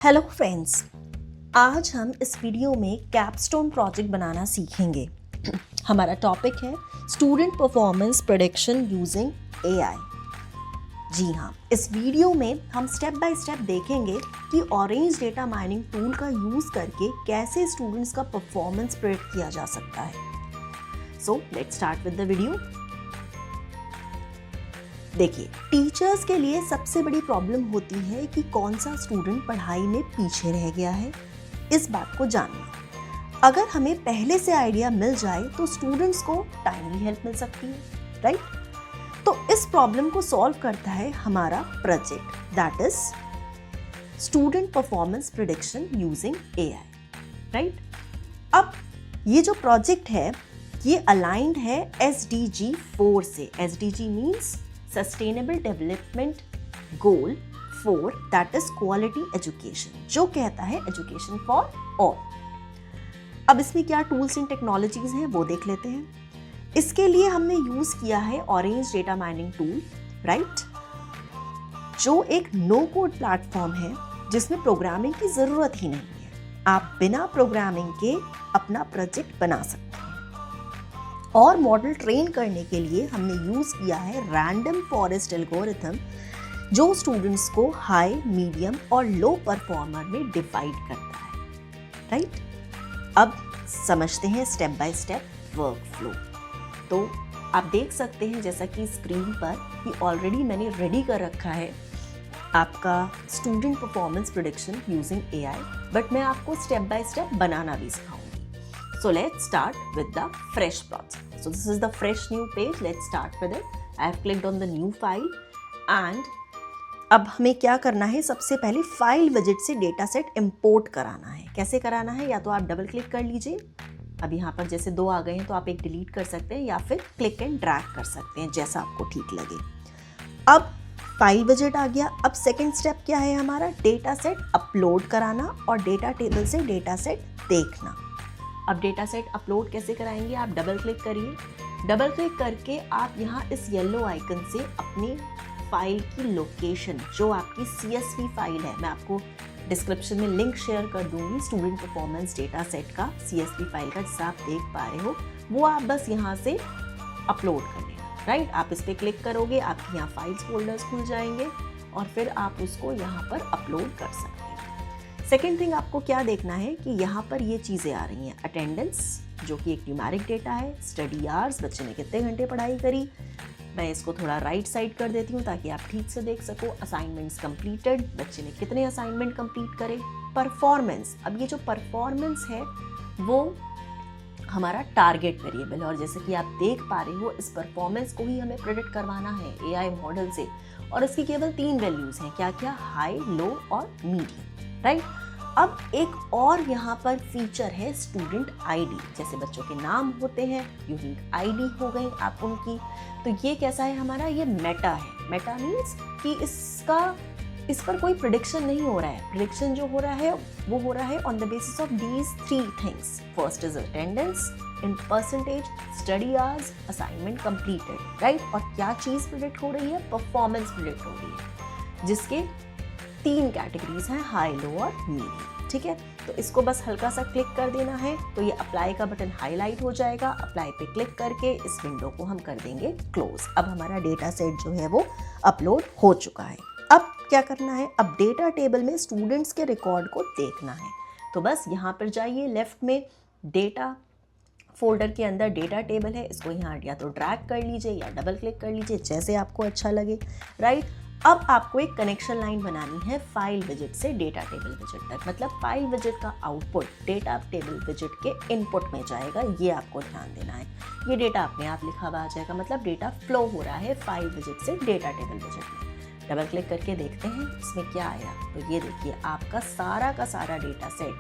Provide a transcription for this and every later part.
Hello friends, आज हम इस वीडियो में कैपस्टोन प्रोजेक्ट बनाना सीखेंगे। हमारा टॉपिक है student performance prediction using AI. जी हाँ, इस वीडियो में हम स्टेप बाय स्टेप देखेंगे कि ऑरेंज डेटा माइनिंग टूल का यूज़ करके कैसे स्टूडेंट्स का परफॉर्मेंस प्रेडिक्ट किया जा सकता है। So let's start with the video. देखिए, टीचर्स के लिए सबसे बड़ी प्रॉब्लम होती है कि कौन सा स्टूडेंट पढ़ाई में पीछे रह गया है, इस बात को जानना। अगर हमें पहले से आइडिया मिल जाए तो स्टूडेंट्स को टाइमली हेल्प मिल सकती है, राइट? तो इस प्रॉब्लम को सॉल्व करता है हमारा project, that is student performance prediction using AI, right? अब ये जो प्रोजेक्ट है ये अलाइंड है SDG 4 से। SDG means sustainable development goal 4, that is quality education, जो कहता है एजुकेशन फॉर ऑल। अब इसमें क्या टूल्स एंड टेक्नोलॉजीज हैं वो देख लेते हैं। इसके लिए हमने यूज किया है orange data mining tool, right, जो एक नो कोड प्लेटफॉर्म है जिसमें प्रोग्रामिंग की जरूरत ही नहीं है। आप बिना प्रोग्रामिंग के अपना प्रोजेक्ट बना सकते हैं। और मॉडल ट्रेन करने के लिए हमने यूज किया है रैंडम फॉरेस्ट एल्गोरिथम, जो स्टूडेंट्स को हाई, मीडियम और लो परफॉर्मर में डिवाइड करता है, राइट? अब समझते हैं step by step work flow. तो आप देख सकते हैं जैसा कि स्क्रीन पर कि ऑलरेडी मैंने रेडी कर रखा है आपका student performance prediction using AI, but मैं आपको स्टेप बाय स्टेप बनाना भी सिखाऊंगी। So let's start with the fresh project. So this is the fresh new page. Let's start with it. I have clicked on the new file and अब हमें क्या करना है, सबसे पहले फाइल विजिट से data set import कराना है। कैसे कराना है, या तो आप डबल क्लिक कर लीजिए। अब यहाँ पर जैसे 2 आ गए हैं तो आप एक डिलीट कर सकते हैं या फिर क्लिक एंड ड्रैग कर सकते हैं, जैसा आपको ठीक लगे। अब फाइल विजिट आ गया। अब सेकेंड स्टेप क्या है हमारा, डेटा सेट अपलोड कराना और डेटा टेबल से डेटा सेट देखना। अब डेटा सेट अपलोड कैसे कराएंगे, आप डबल क्लिक करिए। डबल क्लिक करके आप यहाँ इस येलो आइकन से अपनी फाइल की लोकेशन, जो आपकी CSV फाइल है, मैं आपको डिस्क्रिप्शन में लिंक शेयर कर दूंगी स्टूडेंट परफॉर्मेंस डेटा सेट का CSV फाइल का, जिससे आप देख पा रहे हो, वो आप बस यहाँ से अपलोड कर लेना, राइट? आप इस पर क्लिक करोगे, आपके यहाँ फाइल्स फोल्डर्स खुल जाएंगे और फिर आप उसको यहाँ पर अपलोड कर सकते हैं। सेकेंड थिंग आपको क्या देखना है कि यहाँ पर ये चीज़ें आ रही हैं, अटेंडेंस जो कि एक न्यूमेरिक डेटा है, स्टडी आवर्स बच्चे ने कितने घंटे पढ़ाई करी, मैं इसको थोड़ा राइट साइड कर देती हूँ ताकि आप ठीक से देख सको। असाइनमेंट्स कंप्लीटेड, बच्चे ने कितने असाइनमेंट कंप्लीट करे। परफॉर्मेंस, अब ये जो परफॉर्मेंस है वो हमारा टारगेट वेरिएबल है और जैसे कि आप देख पा रहे हो, इस परफॉर्मेंस को ही हमें प्रेडिक्ट करवाना है एआई मॉडल से, और इसकी केवल 3 वैल्यूज हैं, क्या क्या, हाई, लो और मीडियम, राइट? अब एक और यहाँ पर फीचर है स्टूडेंट आईडी, जैसे बच्चों के नाम होते हैं, यूनिक आईडी हो गई आप उनकी। तो ये कैसा है हमारा, ये मेटा है। मेटा मीन्स कि इस पर कोई प्रेडिक्शन नहीं हो रहा है। प्रेडिक्शन जो हो रहा है वो हो रहा है on the basis of these 3 things. First is attendance in percentage, study hours, assignment completed, right? और क्या चीज़ प्रेडिक्ट हो रही है, परफॉर्मेंस प्रेडिक्ट हो रही है, जिसके 3 कैटेगरीज हैं, हाई, लो और मीडियम, ठीक है? तो इसको बस हल्का सा क्लिक कर देना है तो ये अप्लाई का बटन हाईलाइट हो जाएगा। अप्लाई पे क्लिक करके इस विंडो को हम कर देंगे क्लोज। अब हमारा डेटा सेट जो है वो अपलोड हो चुका है। अब क्या करना है, अब डेटा टेबल में स्टूडेंट्स के रिकॉर्ड को देखना है। तो बस यहाँ पर जाइए, लेफ्ट में डेटा फोल्डर के अंदर डेटा टेबल है, इसको यहाँ या तो ड्रैग कर लीजिए या डबल क्लिक कर लीजिए, जैसे आपको अच्छा लगे, राइट? अब आपको एक कनेक्शन लाइन बनानी है फाइल विजिट से डेटा टेबल विजिट तक, मतलब फाइल विजिट का आउटपुट डेटा टेबल विजिट के इनपुट में जाएगा, ये आपको ध्यान देना है। ये डेटा अपने आप लिखा हुआ आ जाएगा, मतलब डेटा फ्लो हो रहा है फाइल विजिट से डेटा टेबल विजिट में। डबल क्लिक करके देखते हैं इसमें क्या आया। तो ये देखिए आपका सारा का सारा डेटा सेट,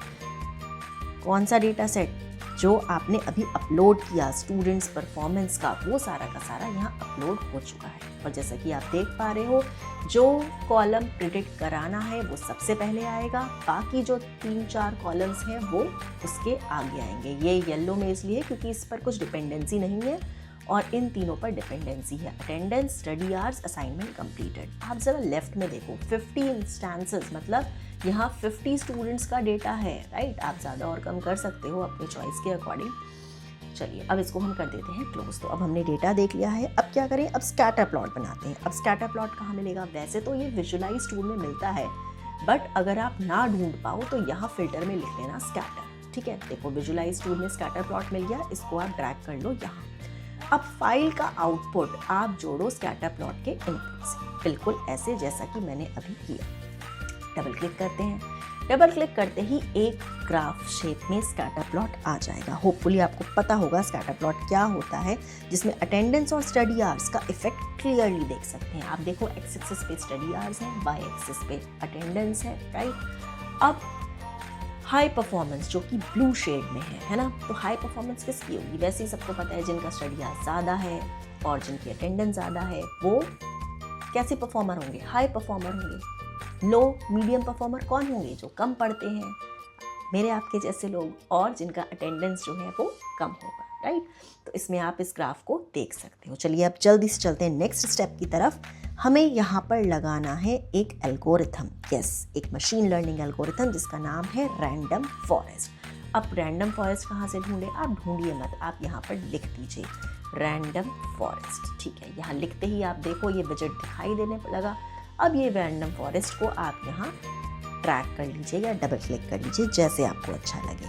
कौन सा डेटा सेट, जो आपने अभी अपलोड किया स्टूडेंट्स परफॉर्मेंस का, वो सारा का सारा यहाँ अपलोड हो चुका है। और जैसा कि आप देख पा रहे हो, जो कॉलम प्रिडिक्ट कराना है वो सबसे पहले आएगा, बाकी जो 3-4 कॉलम्स हैं वो उसके आगे आएंगे। ये येलो में इसलिए क्योंकि इस पर कुछ डिपेंडेंसी नहीं है और इन तीनों पर डिपेंडेंसी है, attendance, study hours, assignment completed. आप जरा लेफ्ट में देखो, 50 इंस्टेंसेस, मतलब यहाँ 50 स्टूडेंट्स का डेटा है, राइट। आप ज़्यादा और कम कर सकते हो अपने चॉइस के अकॉर्डिंग। चलिए अब इसको हम कर देते हैं क्लोज। तो अब हमने डेटा देख लिया है, अब क्या करें, अब स्कैटर प्लॉट बनाते हैं। अब स्कैटर प्लॉट कहाँ मिलेगा, वैसे तो ये विजुअलाइज टूल में मिलता है, बट अगर आप ना ढूंढ पाओ तो यहाँ फिल्टर में लिख लेना स्कैटर, ठीक है। देखो विजुअलाइज टूल में स्कैटर प्लॉट मिल गया, इसको आप ड्रैग कर लो यहाँ। अब फाइल का आउटपुट आप जोड़ो स्कैटर प्लॉट के इनपुट से, बिल्कुल ऐसे जैसा कि मैंने अभी किया। डबल क्लिक करते हैं, डबल क्लिक करते ही एक ग्राफ शेप में स्कैटर प्लॉट आ जाएगा। होपफुली आपको पता होगा स्कैटर प्लॉट क्या होता है, जिसमें अटेंडेंस और स्टडी आवर्स का इफेक्ट क्लियरली देख सकते हैं। आप देखो एक्स एक्सिस पे स्टडी आवर्स है, वाई एक्सिस पे अटेंडेंस है, राइट। अब हाई परफॉर्मेंस जो कि ब्लू शेड में है ना, तो हाई परफॉर्मेंस किसकी होगी, वैसे ही सबको पता है जिनका स्टडी आवर्स ज़्यादा है और जिनकी अटेंडेंस ज़्यादा है वो कैसे परफॉर्मर होंगे, हाई परफॉर्मर होंगे। लो मीडियम परफॉर्मर कौन होंगे, जो कम पढ़ते हैं, मेरे आपके जैसे लोग, और जिनका अटेंडेंस जो है वो कम होगा, राइट। तो इसमें आप इस ग्राफ को देख सकते हो। चलिए अब जल्दी से चलते हैं नेक्स्ट स्टेप की तरफ। हमें यहाँ पर लगाना है एक एल्गोरिथम, यस, एक मशीन लर्निंग एल्गोरिथम जिसका नाम है रैंडम फॉरेस्ट। अब रैंडम फॉरेस्ट कहाँ से ढूंढे, आप ढूंढिए मत, आप यहाँ पर लिख दीजिए रैंडम फॉरेस्ट, ठीक है। यहाँ लिखते ही आप देखो ये बजट दिखाई देने लगा। अब ये रैंडम फॉरेस्ट को आप यहाँ ट्रैक कर लीजिए या डबल क्लिक कर लीजिए, जैसे आपको अच्छा लगे।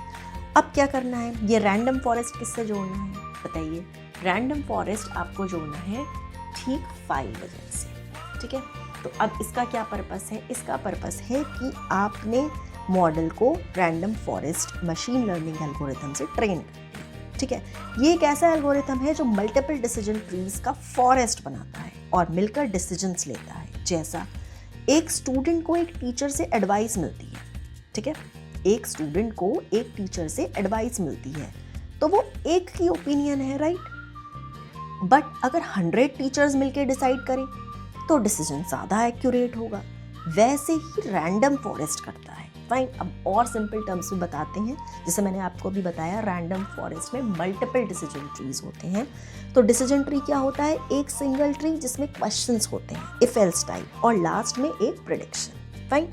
अब क्या करना है, ये रैंडम फॉरेस्ट किससे जोड़ना है बताइए। रैंडम फॉरेस्ट आपको जोड़ना है ठीक फाइल बजट से, ठीक है। तो अब इसका क्या पर्पस है, इसका पर्पस है कि आपने मॉडल को random forest machine learning algorithm से ट्रेन कर, ठीक है। ये एक ऐसा एल्गोरिथम है जो मल्टीपल डिसीजन ट्रीज का फॉरेस्ट बनाता है और मिलकर डिसीजंस लेता है। जैसा एक स्टूडेंट को एक टीचर से एडवाइस मिलती है, ठीक है, एक स्टूडेंट को एक टीचर से एडवाइस मिलती है तो वो एक की ओपिनियन है, राइट। बट अगर 100 टीचर्स मिलकर डिसाइड करें तो डिसीजन ज़्यादा एक्यूरेट होगा। वैसे ही रैंडम फॉरेस्ट करता है, फाइन। अब और सिंपल टर्म्स में बताते हैं, जैसे मैंने आपको अभी बताया रैंडम फॉरेस्ट में मल्टीपल डिसीजन ट्रीज होते हैं। तो डिसीजन ट्री क्या होता है, एक सिंगल ट्री जिसमें क्वेश्चंस होते हैं इफ एल्स टाइप और लास्ट में एक प्रेडिक्शन, फाइन।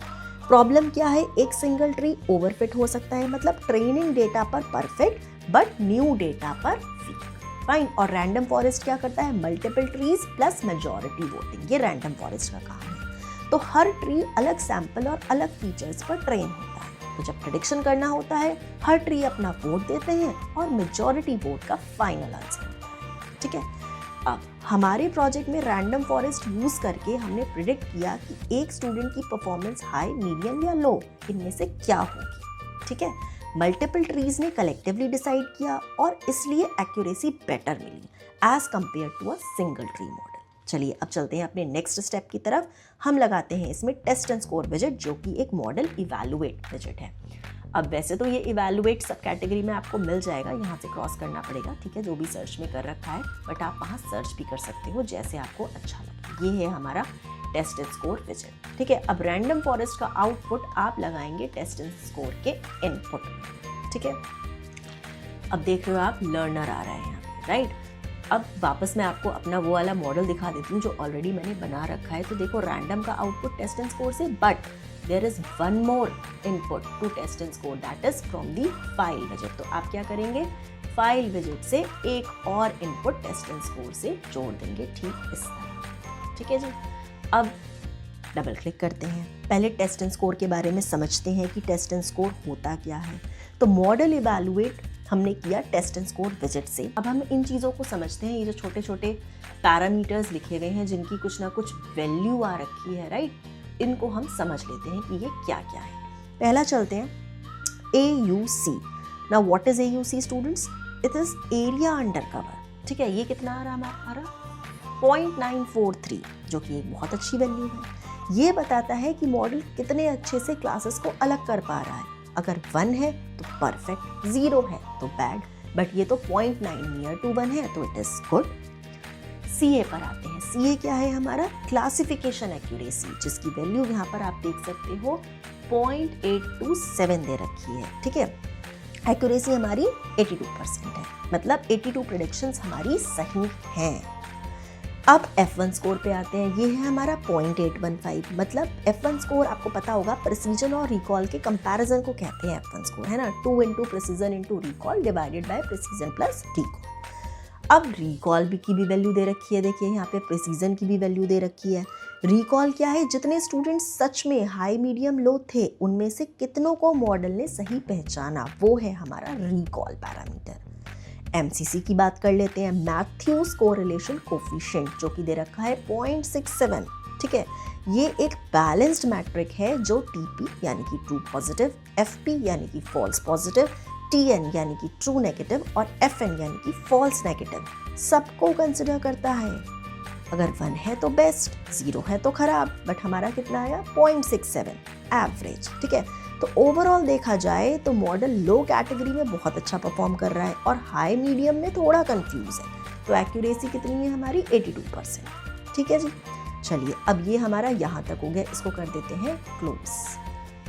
प्रॉब्लम क्या है, एक सिंगल ट्री ओवरफिट हो सकता है, मतलब ट्रेनिंग डेटा पर परफेक्ट बट न्यू डेटा पर वीक, फाइन। और रैंडम फॉरेस्ट क्या करता है, multiple trees plus majority voting, ये रैंडम फॉरेस्ट का काम है। तो हर ट्री अलग सैंपल और अलग फीचर्स पर ट्रेन होता है। तो जब प्रेडिक्शन करना होता है हर ट्री अपना वोट देते हैं और मेजॉरिटी वोट का फाइनल आंसर होता है, ठीक है। अब हमारे प्रोजेक्ट में रैंडम फॉरेस्ट यूज करके हमने प्रिडिक्ट किया कि एक स्टूडेंट की परफॉर्मेंस हाई, मीडियम या लो, इनमें से क्या होगी, ठीक है। मल्टीपल ट्रीज ने कलेक्टिवली डिसाइड किया और इसलिए एक्यूरेसी बेटर मिली as compared to a single tree model. चलिए अब चलते हैं अपने नेक्स्ट स्टेप की तरफ। हम लगाते हैं इसमें टेस्ट एंड स्कोर विजेट, जो कि एक मॉडल इवैल्यूएट विजेट है। अब वैसे तो ये इवैल्यूएट सब कैटेगरी में आपको मिल जाएगा, यहाँ से क्रॉस करना पड़ेगा, ठीक है, जो भी सर्च में कर रखा है, बट आप वहाँ सर्च भी कर सकते हो जैसे आपको अच्छा लगे। ये है हमारा टेस्ट एंड स्कोर विजेट, ठीक है। अब रैंडम फॉरेस्ट का आउटपुट आप लगाएंगे टेस्ट एंड स्कोर के इनपुट में, ठीक है। अब देख रहे हो आप लर्नर आ रहा है यहाँ पे, राइट। अब वापस मैं आपको अपना वो वाला मॉडल दिखा देती हूँ जो ऑलरेडी मैंने बना रखा है। तो देखो रैंडम का आउटपुट टेस्ट एंड स्कोर से, but there is one more input to test and score, that is from the file विजेट। तो आप क्या करेंगे, फाइल विजेट से एक और इनपुट टेस्ट एंड स्कोर से जोड़ देंगे, ठीक इस तरह, ठीक है जी। अब डबल क्लिक करते हैं, पहले टेस्ट एंड स्कोर के बारे में समझते हैं कि टेस्ट एंड स्कोर होता क्या है। तो मॉडल इवैल्यूएट हमने किया टेस्ट एंड स्कोर विजेट से। अब हम इन चीज़ों को समझते हैं, ये जो छोटे छोटे पैरामीटर्स लिखे हुए हैं जिनकी कुछ ना कुछ वैल्यू आ रखी है, राइट, इनको हम समझ लेते हैं कि ये क्या क्या है। पहला चलते हैं AUC। Now what is AUC students, it is area under cover, ठीक है। ये कितना आ रहा है हमारा 0.943, जो कि एक बहुत अच्छी वैल्यू है। ये बताता है कि मॉडल कितने अच्छे से क्लासेस को अलग कर पा रहा है। अगर 1 है तो परफेक्ट, 0 है तो बैड, बट ये तो 0.9 नियर टू 1 है तो इट इज गुड। CA पर आते हैं। CA क्या है हमारा, क्लासिफिकेशन एक्यूरेसी, जिसकी वैल्यू यहाँ पर आप देख सकते हो 0.827 दे रखी है, ठीक है। एक्यूरेसी हमारी 82% है, मतलब 82 प्रेडिक्शंस हमारी सही हैं। अब F1 स्कोर पे आते हैं। ये है हमारा 0.815, मतलब F1 स्कोर आपको पता होगा प्रिसीजन और रिकॉल के कंपैरिजन को कहते हैं F1 स्कोर, है ना, 2 into precision into recall divided by precision plus recall. अब रिकॉल की भी वैल्यू दे रखी है, देखिए यहाँ पे प्रिसीजन की भी वैल्यू दे रखी है। रिकॉल क्या है, जितने स्टूडेंट सच में हाई मीडियम लो थे उनमें से कितनों को मॉडल ने सही पहचाना, वो है हमारा रिकॉल पैरामीटर। MCC की बात कर लेते हैं, मैथ्यूज कोरिलेशन कोफिशिएंट, जो कि दे रखा है 0.67, ठीक है। ये एक बैलेंस्ड मैट्रिक है जो TP यानी कि ट्रू पॉजिटिव, FP यानी कि फॉल्स पॉजिटिव, TN यानी कि ट्रू नेगेटिव और FN यानी कि फॉल्स नेगेटिव सबको कंसिडर करता है। अगर 1 है तो बेस्ट, 0 है तो खराब, बट हमारा कितना आया 0.67 एवरेज, ठीक है। तो ओवरऑल देखा जाए तो मॉडल लो कैटेगरी में बहुत अच्छा परफॉर्म कर रहा है और हाई मीडियम में थोड़ा कंफ्यूज है। तो एक्यूरेसी कितनी है हमारी 82%, ठीक है जी। चलिए अब ये हमारा यहाँ तक हो गया, इसको कर देते हैं क्लोज।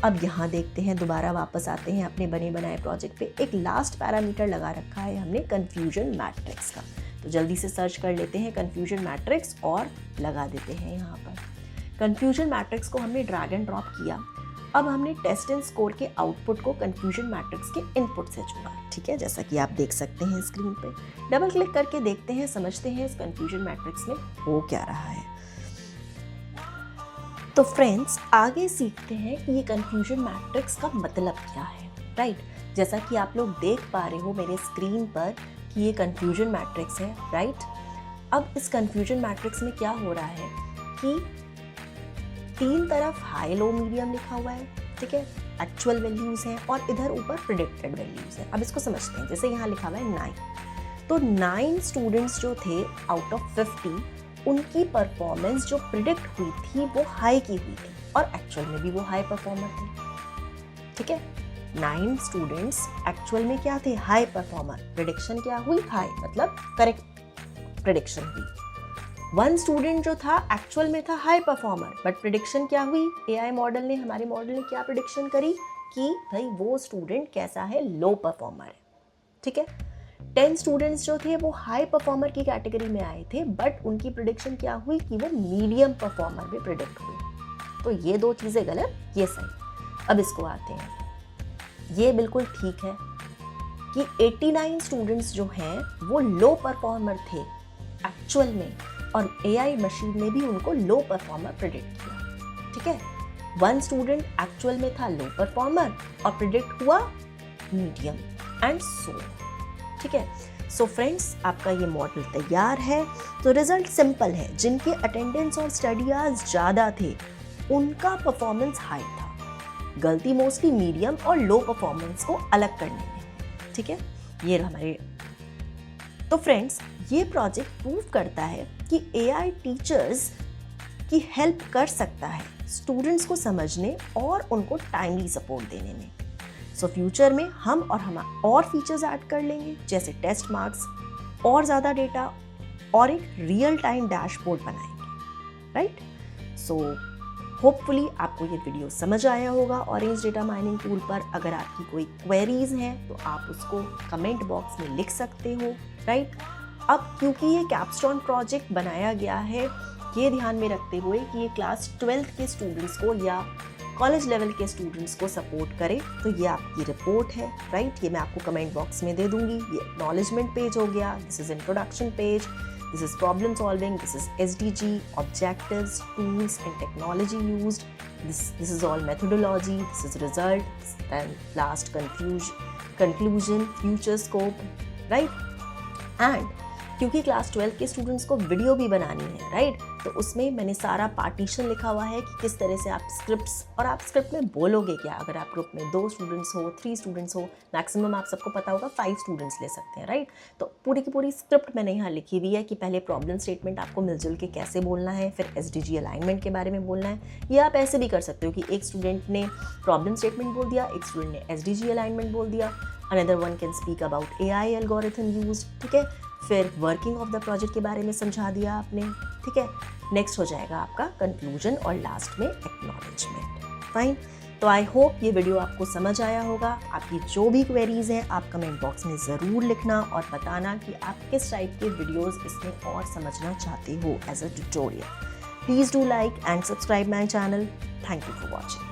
अब यहाँ देखते हैं, दोबारा वापस आते हैं अपने बने बनाए प्रोजेक्ट पे। एक लास्ट पैरामीटर लगा रखा है हमने कन्फ्यूजन मैट्रिक्स का, तो जल्दी से सर्च कर लेते हैं कन्फ्यूजन मैट्रिक्स और लगा देते हैं यहाँ पर। कन्फ्यूजन मैट्रिक्स को हमने ड्रैग एंड ड्रॉप किया। अब हमने टेस्ट एंड स्कोर के आउटपुट को कन्फ्यूजन मैट्रिक्स के इनपुट से जोड़ा, ठीक है, जैसा कि आप देख सकते हैं स्क्रीन पे। डबल क्लिक करके देखते हैं, समझते हैं इस कन्फ्यूजन मैट्रिक्स में हो क्या रहा है। तो फ्रेंड्स आगे सीखते हैं कि ये कन्फ्यूजन मैट्रिक्स का मतलब क्या है, राइट। जैसा कि आप लोग देख पा रहे हो मेरे स्क्रीन पर कि ये कन्फ्यूजन मैट्रिक्स है, राइट। अब इस कन्फ्यूजन मैट्रिक्स में क्या हो रहा है कि 3 तरफ हाई लो मीडियम लिखा हुआ है, ठीक है, एक्चुअल वैल्यूज हैं और इधर ऊपर प्रेडिक्टेड वैल्यूज हैं। अब इसको समझते हैं, जैसे यहाँ लिखा हुआ है 9, तो 9 स्टूडेंट्स जो थे आउट ऑफ 50, उनकी परफॉर्मेंस जो प्रिडिक्ट हुई थी वो हाई की हुई थी और एक्चुअल में भी वो हाई परफॉर्मर थे, ठीक है। 9 स्टूडेंट्स एक्चुअल में क्या थे, हाई परफॉर्मर, प्रिडिक्शन क्या हुई, हाई, मतलब करेक्ट प्रिडिक्शन हुई। 1 स्टूडेंट जो था एक्चुअल में था हाई परफॉर्मर, बट प्रिडिक्शन क्या हुई, AI मॉडल ने, हमारे मॉडल ने क्या प्रिडिक्शन करी कि भाई वो स्टूडेंट कैसा है, लो परफॉर्मर है, ठीक है। 10 स्टूडेंट्स जो थे वो हाई परफॉर्मर की कैटेगरी में आए थे, बट उनकी प्रिडिक्शन क्या हुई कि वो मीडियम परफॉर्मर में प्रिडिक्ट हुई। तो ये 2 चीज़ें गलत, ये सही। अब इसको आते हैं, ये बिल्कुल ठीक है कि 89 स्टूडेंट्स जो हैं वो लो परफॉर्मर थे एक्चुअल में और AI मशीन ने भी उनको लो परफॉर्मर प्रिडिक्ट किया, ठीक है। 1 स्टूडेंट एक्चुअल में था लो परफॉर्मर और प्रिडिक्ट हुआ मीडियम एंड सो, ठीक है। सो फ्रेंड्स आपका ये मॉडल तैयार है। तो रिजल्ट सिंपल है, जिनके अटेंडेंस और स्टडी आवर्स ज़्यादा थे उनका परफॉर्मेंस हाई था। गलती मोस्टली मीडियम और लो परफॉर्मेंस को अलग करने में, ठीक है। ये हमारे, तो फ्रेंड्स ये प्रोजेक्ट प्रूव करता है कि AI टीचर्स की हेल्प कर सकता है स्टूडेंट्स को समझने और उनको टाइमली सपोर्ट देने में। सो फ्यूचर में हम और फीचर्स ऐड कर लेंगे, जैसे टेस्ट मार्क्स और ज़्यादा डेटा और एक रियल टाइम डैशबोर्ड बनाएंगे, राइट। सो होपफुली आपको ये वीडियो समझ आया होगा ऑरेंज डेटा माइनिंग टूल पर। अगर आपकी कोई क्वेरीज हैं तो आप उसको कमेंट बॉक्स में लिख सकते हो, राइट। अब क्योंकि ये कैपस्टोन प्रोजेक्ट बनाया गया है ये ध्यान में रखते हुए कि ये क्लास 12th के स्टूडेंट्स को या कॉलेज लेवल के स्टूडेंट्स को सपोर्ट करे, तो ये आपकी रिपोर्ट है, राइट। ये मैं आपको कमेंट बॉक्स में दे दूंगी। ये एक्नॉलेजमेंट पेज हो गया, this is introduction page, this is problem solving, this is SDG, objectives, tools and technology used, this is all methodology, this is result, and last conclusion, future scope, right. And क्योंकि class 12 के students को video भी बनानी है, right, तो उसमें मैंने सारा पार्टीशन लिखा हुआ है कि किस तरह से आप स्क्रिप्ट्स, और आप स्क्रिप्ट में बोलोगे क्या। अगर आप ग्रुप में 2 स्टूडेंट्स हो, 3 स्टूडेंट्स हो, मैक्सिमम आप सबको पता होगा 5 स्टूडेंट्स ले सकते हैं, राइट। तो पूरी की पूरी स्क्रिप्ट मैंने यहाँ लिखी हुई है कि पहले प्रॉब्लम स्टेटमेंट आपको मिलजुल के कैसे बोलना है, फिर SDG अलाइनमेंट के बारे में बोलना है। या आप ऐसे भी कर सकते हो कि एक स्टूडेंट ने प्रॉब्लम स्टेटमेंट बोल दिया, एक स्टूडेंट ने SDG अलाइनमेंट बोल दिया, another one can speak about AI algorithm used, ठीक है। फिर वर्किंग ऑफ द प्रोजेक्ट के बारे में समझा दिया आपने, ठीक है। नेक्स्ट हो जाएगा आपका कंक्लूजन और लास्ट में एक्नॉलेजमेंट, फाइन। तो आई होप ये वीडियो आपको समझ आया होगा। आपकी जो भी क्वेरीज हैं आप कमेंट बॉक्स में ज़रूर लिखना और बताना कि आप किस टाइप के वीडियोस इसमें और समझना चाहते हो as a tutorial. Please do like and subscribe my channel. Thank you for watching.